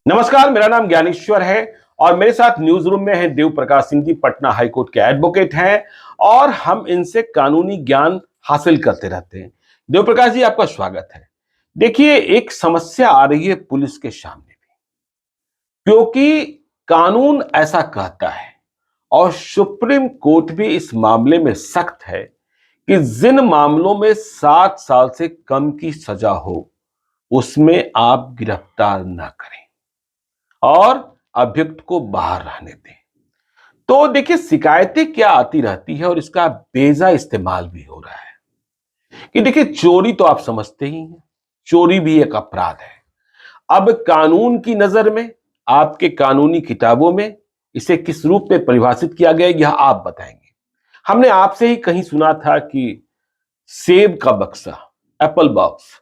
नमस्कार, मेरा नाम ज्ञानेश्वर है और मेरे साथ न्यूज रूम में है देव प्रकाश सिंह जी, पटना हाईकोर्ट के एडवोकेट हैं और हम इनसे कानूनी ज्ञान हासिल करते रहते हैं। देव प्रकाश जी, आपका स्वागत है। देखिए, एक समस्या आ रही है पुलिस के सामने भी, क्योंकि कानून ऐसा कहता है और सुप्रीम कोर्ट भी इस मामले में सख्त है कि जिन मामलों में 7 साल से कम की सजा हो उसमें आप गिरफ्तार ना करें और अभियुक्त को बाहर रहने दें। तो देखिए, शिकायतें क्या आती रहती है और इसका बेजा इस्तेमाल भी हो रहा है कि देखिए, चोरी तो आप समझते ही हैं, चोरी भी एक अपराध है। अब कानून की नजर में, आपके कानूनी किताबों में इसे किस रूप में परिभाषित किया गया, यह आप बताएंगे। हमने आपसे ही कहीं सुना था कि सेब का बक्सा, एप्पल बॉक्स,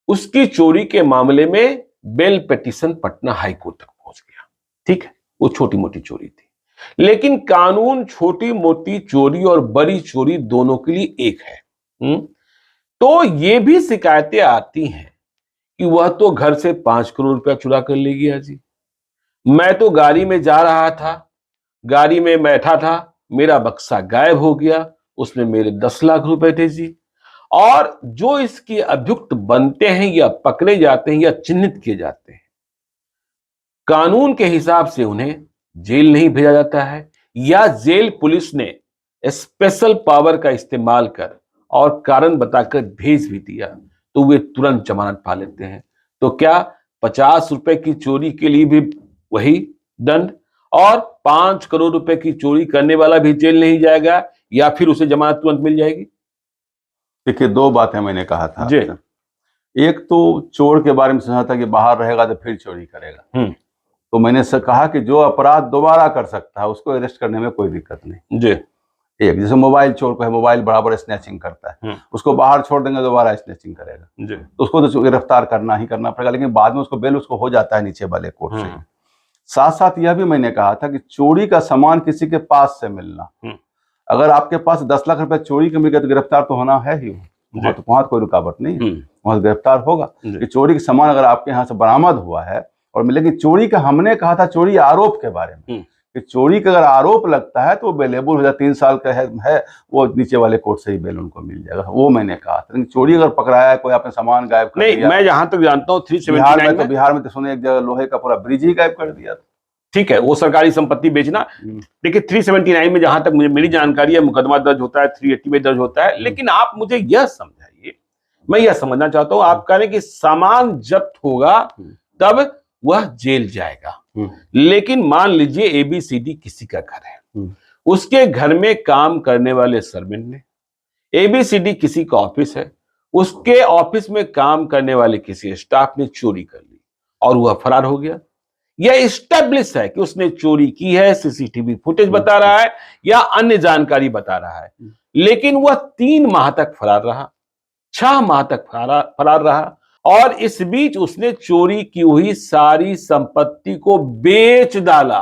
उसकी चोरी के मामले में बेल पिटीशन पटना हाईकोर्ट तक पहुंच गया। ठीक है, वो छोटी मोटी चोरी थी, लेकिन कानून छोटी मोटी चोरी और बड़ी चोरी दोनों के लिए एक है। तो ये भी शिकायतें आती हैं कि वह तो घर से 5 करोड़ रुपया चुरा कर ले गया जी, मैं तो गाड़ी में जा रहा था, गाड़ी में बैठा था, मेरा बक्सा गायब हो गया, उसमें मेरे 10 लाख रुपए थे जी। और जो इसके अभियुक्त बनते हैं या पकड़े जाते हैं या चिन्हित किए जाते हैं, कानून के हिसाब से उन्हें जेल नहीं भेजा जाता है, या जेल पुलिस ने स्पेशल पावर का इस्तेमाल कर और कारण बताकर भेज भी दिया तो वे तुरंत जमानत पा लेते हैं। तो क्या 50 रुपए की चोरी के लिए भी वही दंड, और 5 करोड़ रुपए की चोरी करने वाला भी जेल नहीं जाएगा, या फिर उसे जमानत तुरंत मिल जाएगी? देखिए, दो बातें मैंने कहा था जी। आपसे। एक तो चोर के बारे में सोचा था कि बाहर रहेगा तो फिर चोरी करेगा। तो मैंने कहा कि जो अपराध दोबारा कर सकता है उसको अरेस्ट करने में कोई दिक्कत नहीं। जी। एक जैसे मोबाइल चोर को है, मोबाइल बराबर स्नैचिंग करता है, उसको बाहर छोड़ देंगे दोबारा स्नैचिंग करेगा जी। तो उसको तो गिरफ्तार करना ही करना पड़ेगा, लेकिन बाद में उसको बेल उसको हो जाता है नीचे वाले कोर्ट से। साथ साथ यह भी मैंने कहा था कि चोरी का सामान किसी के पास से मिलना, अगर आपके पास 10 लाख रुपए चोरी के मिल गए तो गिरफ्तार तो होना है ही, वहां तो कोई रुकावट नहीं है, वहां गिरफ्तार होगा। कि चोरी का सामान अगर आपके यहाँ से बरामद हुआ है और लेकिन चोरी का, हमने कहा था चोरी आरोप के बारे में कि चोरी का अगर आरोप लगता है तो वो बेलेबल हो जाए, 3 साल का है वो नीचे वाले कोर्ट से ही बेल उनको मिल जाएगा, वो मैंने कहा था। लेकिन चोरी अगर पकड़ाया है, कोई आपने सामान गायब कर दिया, मैं जहां तक जानता हूँ 379 बिहार में तो सुने एक जगह लोहे का पूरा ब्रिज ही गायब कर दिया था। ठीक है, वो सरकारी संपत्ति बेचना। देखिए, 379 में जहां तक मुझे मेरी जानकारी है मुकदमा दर्ज होता है, 380 में दर्ज होता है। लेकिन आप मुझे यह समझाइए, मैं यह समझना चाहता हूं, आप कह रहे हैं कि सामान जब्त होगा तब वह जेल जाएगा, लेकिन मान लीजिए एबीसीडी किसी का घर है, उसके घर में काम करने वाले सर्वेंट ने, एबीसीडी किसी का ऑफिस है, उसके ऑफिस में काम करने वाले किसी स्टाफ ने चोरी कर ली और वह फरार हो गया। यह एस्टेब्लिश है कि उसने चोरी की है, सीसीटीवी फुटेज बता रहा है या अन्य जानकारी बता रहा है, लेकिन वह 3 माह तक फरार रहा, 6 माह तक फरार रहा, और इस बीच उसने चोरी की हुई सारी संपत्ति को बेच डाला।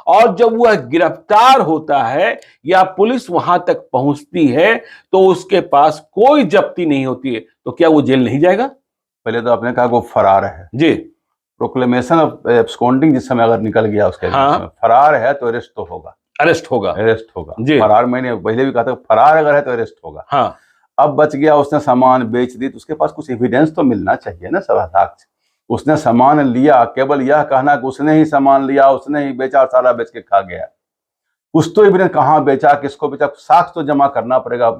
और जब वह गिरफ्तार होता है या पुलिस वहां तक पहुंचती है तो उसके पास कोई जब्ती नहीं होती है, तो क्या वो जेल नहीं जाएगा? पहले तो आपने कहा वो फरार है जी, प्रोक्लेमेशन ऑफ एब्सकॉन्डिंग जिस समय अगर निकल गया उसके फरार है तो अरेस्ट तो होगा, अरेस्ट होगा जी। फरार मैंने पहले भी कहा था, फरार अगर है तो अरेस्ट होगा। हाँ, अब बच गया, उसने सामान बेच दी तो उसके पास कुछ एविडेंस तो मिलना चाहिए ना, साक्ष्य। उसने सामान लिया, केवल यह कहना कि उसने ही सामान लिया, उसने ही बेचा, सारा बेच के खा गया, कुछ तो एविडेंस, कहाँ बेचा, किसको बेचा, साक्ष्य तो जमा करना पड़ेगा।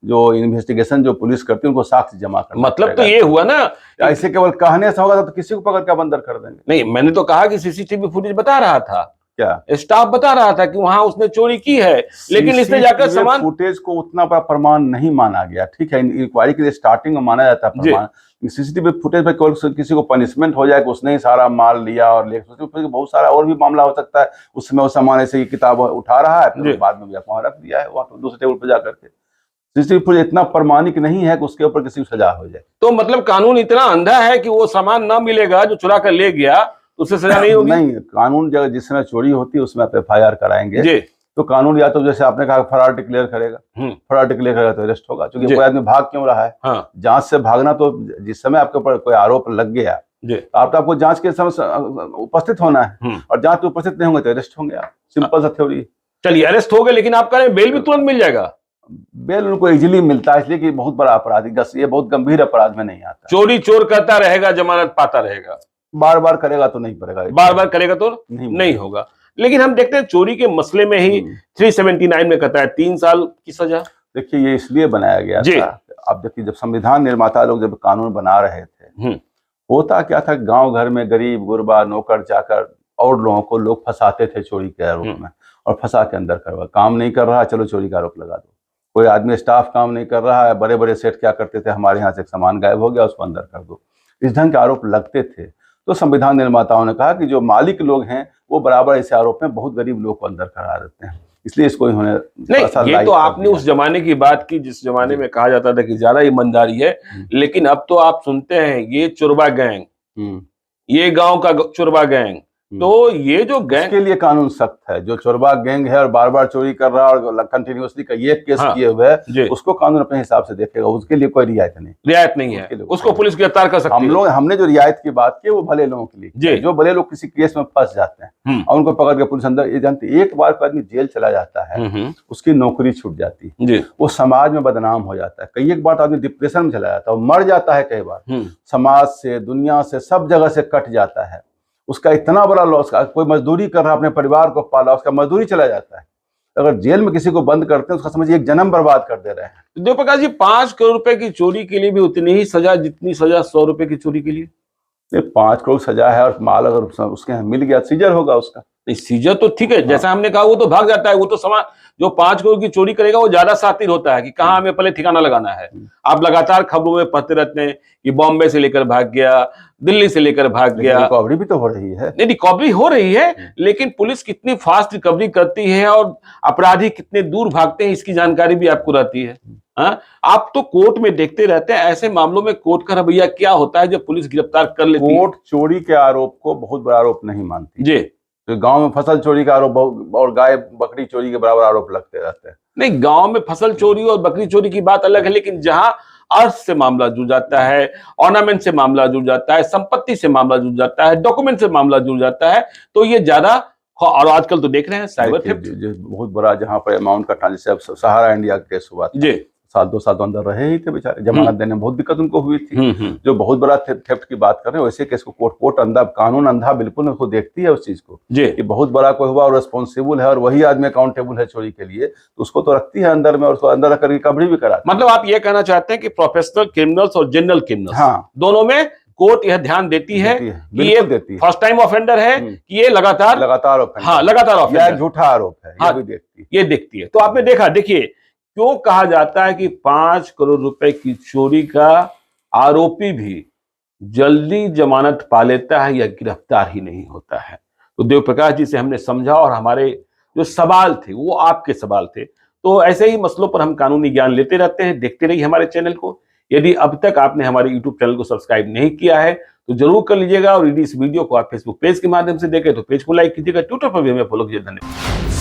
जो इन्वेस्टिगेशन जो पुलिस करती है उनको साक्ष्य जमा करना मतलब तो ये हुआ ना, ऐसे केवल कहने से होगा तो किसी को पकड़ के बंदर कर देंगे। नहीं, मैंने तो कहा कि सीसीटीवी फुटेज बता रहा था, क्या स्टाफ बता रहा था कि वहां उसने चोरी की है, लेकिन इसने जाकर सामान, फुटेज को उतना बड़ा प्रमाण नहीं माना गया। ठीक है, इंक्वायरी के लिए स्टार्टिंग में माना जाता है प्रमाण, सीसीटीवी फुटेज पे केवल किसी को पनिशमेंट हो जाए कि उसने ही सारा माल लिया और ले, बहुत सारा और भी मामला हो सकता है। उसमें वो सामान ऐसे ही किताब उठा रहा है, फिर बाद में वहां रख दिया है, वहां दूसरे टेबल पर जाकर के। सीसीटीवी फुटेज इतना प्रमाणिक नहीं है कि उसके ऊपर किसी को सजा हो जाए। तो मतलब कानून इतना अंधा है कि वो सामान ना मिलेगा जो चुरा कर ले गया, उससे सजा नहीं होगी? नहीं, कानून जिस समय चोरी होती है उसमें आप FIR कराएंगे जी। तो कानून या तो जैसे आपने कहा फरार डिक्लेयर करेगा, फरार डिक्लेयर करेगा तो अरेस्ट होगा, क्योंकि कोई आदमी भाग क्यों रहा है। जांच से भागना, तो जिस समय आपके ऊपर कोई आरोप लग गया जी। आपको जांच के समय उपस्थित होना है, और जांच में उपस्थित नहीं होंगे तो अरेस्ट होंगे आप। सिंपल सा थ्योरी। चलिए अरेस्ट हो गए, लेकिन आप कह रहे हैं बेल भी तुरंत मिल जाएगा? बेल उनको इजीली मिलता है, इसलिए कि बहुत बड़ा अपराध, ये बहुत गंभीर अपराध में नहीं आता। चोरी चोर करता रहेगा, जमानत पाता रहेगा। बार बार करेगा तो नहीं पड़ेगा, बार बार करेगा तो नहीं होगा। लेकिन हम देखते हैं चोरी के मसले में ही 379 में कहता है 3 साल की सजा। देखिए ये इसलिए बनाया गया था, आप देखिए जब संविधान निर्माता लोग जब कानून बना रहे थे, होता क्या था, गांव घर में गरीब गुरबा नौकर चाकर और लोगों को लोग फंसाते थे चोरी के आरोप में, और फंसा के अंदर करवा, काम नहीं कर रहा चलो चोरी का आरोप लगा दो। कोई आदमी स्टाफ काम नहीं कर रहा है, बड़े बड़े सेठ क्या करते थे, हमारे यहाँ से एक सामान गायब हो गया उसको अंदर कर दो, इस ढंग के आरोप लगते थे। तो संविधान निर्माताओं ने कहा कि जो मालिक लोग हैं वो बराबर ऐसे आरोप में बहुत गरीब लोग को अंदर करा देते हैं, इसलिए इसको इन्होंने नहीं। ये तो आपने उस जमाने की बात की जिस जमाने में कहा जाता था कि ज्यादा ईमानदारी है, लेकिन अब तो आप सुनते हैं ये चोरबा गैंग, ये गांव का चोरबा गैंग, तो ये जो गैंग के लिए कानून सख्त है। जो चोरबा गैंग है और बार बार चोरी कर रहा है और कंटिन्यूअसली का ये केस किए हुए है, उसको कानून अपने हिसाब से देखेगा, उसके लिए कोई रियायत नहीं है, उसको पुलिस गिरफ्तार कर सकती है। हमने जो रियायत की बात की वो भले लोगों के लिए, जो भले लोग किसी केस में फंस जाते हैं और उनको पकड़ के पुलिस अंदर, ये जानते एक बार को आदमी जेल चला जाता है, उसकी नौकरी छूट जाती है, वो समाज में बदनाम हो जाता है, कई एक बार आदमी डिप्रेशन में चला जाता है, मर जाता है, कई बार समाज से दुनिया से सब जगह से कट जाता है, उसका इतना बड़ा लॉस, कोई मजदूरी कर रहा अपने परिवार को पाला, उसका मजदूरी चला जाता है। अगर जेल में किसी को बंद करते हैं उसका समझिए एक जन्म बर्बाद कर दे रहे हैं। देव प्रकाश जी 5 करोड़ रुपए की चोरी के लिए भी उतनी ही सजा जितनी सजा 100 रुपए की चोरी के लिए? 5 करोड़ सजा है और माल अगर उसके यहाँ मिल गया सीजर होगा उसका। नहीं सीजर तो ठीक है, जैसा हमने कहा वो तो भाग जाता है, वो तो समाज जो 5 करोड़ की चोरी करेगा वो ज्यादा शातिर होता है कि कहाँ हमें पहले ठिकाना लगाना है। आप लगातार खबरों में पढ़ते रहते हैं कि बॉम्बे से लेकर भाग गया, दिल्ली से लेकर भाग गया। रिकवरी भी तो हो रही है। नहीं रिकवरी हो रही है, लेकिन पुलिस कितनी फास्ट रिकवरी करती है और अपराधी कितने दूर भागते हैं इसकी जानकारी भी आपको रहती है। आप तो कोर्ट में देखते रहते हैं, ऐसे मामलों में कोर्ट का रवैया क्या होता है जब पुलिस गिरफ्तार कर लेती है? कोर्ट चोरी के आरोप को बहुत बड़ा आरोप नहीं मानती जी। तो गांव में फसल चोरी का आरोप और गाय बकरी चोरी के बराबर आरोप लगते रहते हैं। नहीं गांव में फसल चोरी और बकरी चोरी की बात अलग है, लेकिन जहां अर्थ से मामला जुड़ जाता है, ऑर्नामेंट से मामला जुड़ जाता है, संपत्ति से मामला जुड़ जाता है, डॉक्यूमेंट से मामला जुड़ जाता है, तो ये ज्यादा, और आजकल तो देख रहे हैं साइबर थेफ्ट बहुत बड़ा, जहां पर अमाउंट का ट्रांजेक्शन, सहारा इंडिया का केस हुआ था, साल 2 साल तो अंदर रहे ही थे बेचारे, जमानत देने में बहुत दिक्कत उनको हुई थी। जो बहुत बड़ा थेफ्ट की बात कर रहे हैं, वैसे केस को कोर्ट अंधा, कानून अंधा बिल्कुल उसको देखती है उस चीज को, ये बहुत बड़ा कोई हुआ और रिस्पॉन्सिबल है और वही आदमी अकाउंटेबल है चोरी के लिए, तो उसको तो रखती है अंदर में और उसको अंदर रखकर रिकवरी भी कराती है। मतलब आप ये कहना चाहते हैं कि प्रोफेशनल क्रिमिनल्स और जनरल क्रिमिनल्स दोनों में कोर्ट यह ध्यान देती है कि ये फर्स्ट टाइम ऑफेंडर है कि ये लगातार लगातार झूठा आरोप है, ये देखती है। तो आपने देखा, देखिए क्यों कहा जाता है कि 5 करोड़ रुपए की चोरी का आरोपी भी जल्दी जमानत पा लेता है या गिरफ्तार ही नहीं होता है। तो देव प्रकाश जी से हमने समझा और हमारे जो सवाल थे वो आपके सवाल थे। तो ऐसे ही मसलों पर हम कानूनी ज्ञान लेते रहते हैं, देखते रहिए हमारे चैनल को। यदि अब तक आपने हमारे यूट्यूब चैनल को सब्सक्राइब नहीं किया है तो जरूर कर लीजिएगा, और यदि इस वीडियो को आप फेसबुक पेज के माध्यम से देखें तो पेज को लाइक कीजिएगा, ट्विटर पर भी हमें फॉलो कीजिए। धन्यवाद।